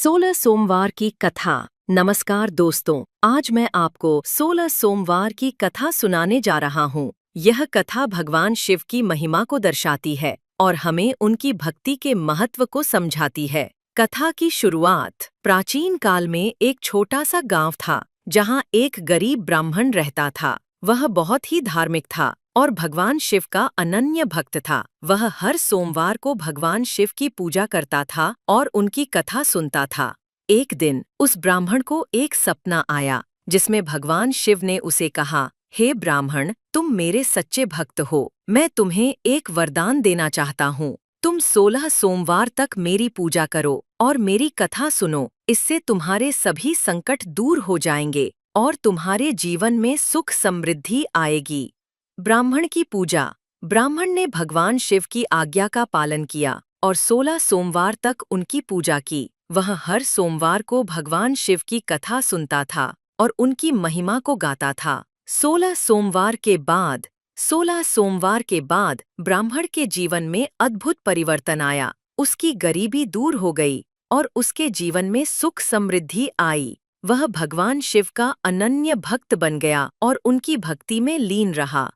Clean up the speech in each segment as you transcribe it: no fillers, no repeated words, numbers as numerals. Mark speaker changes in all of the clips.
Speaker 1: 16 सोमवार की कथा। नमस्कार दोस्तों, आज मैं आपको 16 सोमवार की कथा सुनाने जा रहा हूँ। यह कथा भगवान शिव की महिमा को दर्शाती है और हमें उनकी भक्ति के महत्व को समझाती है। कथा की शुरुआत। प्राचीन काल में एक छोटा सा गांव था जहाँ एक गरीब ब्राह्मण रहता था। वह बहुत ही धार्मिक था और भगवान शिव का अनन्य भक्त था। वह हर सोमवार को भगवान शिव की पूजा करता था और उनकी कथा सुनता था। एक दिन उस ब्राह्मण को एक सपना आया जिसमें भगवान शिव ने उसे कहा, हे ब्राह्मण, तुम मेरे सच्चे भक्त हो। मैं तुम्हें एक वरदान देना चाहता हूँ। तुम 16 सोमवार तक मेरी पूजा करो और मेरी कथा सुनो। इससे तुम्हारे सभी संकट दूर हो जाएंगे और तुम्हारे जीवन में सुख समृद्धि आएगी। ब्राह्मण की पूजा। ब्राह्मण ने भगवान शिव की आज्ञा का पालन किया और 16 सोमवार तक उनकी पूजा की। वह हर सोमवार को भगवान शिव की कथा सुनता था और उनकी महिमा को गाता था। 16 सोमवार के बाद 16 सोमवार के बाद ब्राह्मण के जीवन में अद्भुत परिवर्तन आया। उसकी गरीबी दूर हो गई और उसके जीवन में सुख समृद्धि आई। वह भगवान शिव का अनन्य भक्त बन गया और उनकी भक्ति में लीन रहा।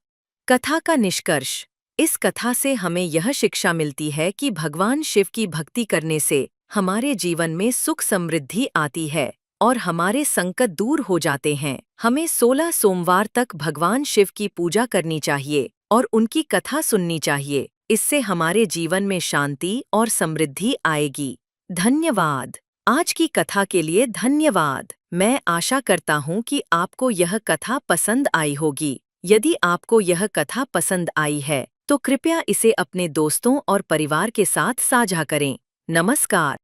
Speaker 1: कथा का निष्कर्ष। इस कथा से हमें यह शिक्षा मिलती है कि भगवान शिव की भक्ति करने से हमारे जीवन में सुख समृद्धि आती है और हमारे संकट दूर हो जाते हैं। हमें 16 सोमवार तक भगवान शिव की पूजा करनी चाहिए और उनकी कथा सुननी चाहिए। इससे हमारे जीवन में शांति और समृद्धि आएगी। धन्यवाद। आज की कथा के लिए धन्यवाद। मैं आशा करता हूँ कि आपको यह कथा पसंद आई होगी। यदि आपको यह कथा पसंद आई है तो कृपया इसे अपने दोस्तों और परिवार के साथ साझा करें। नमस्कार।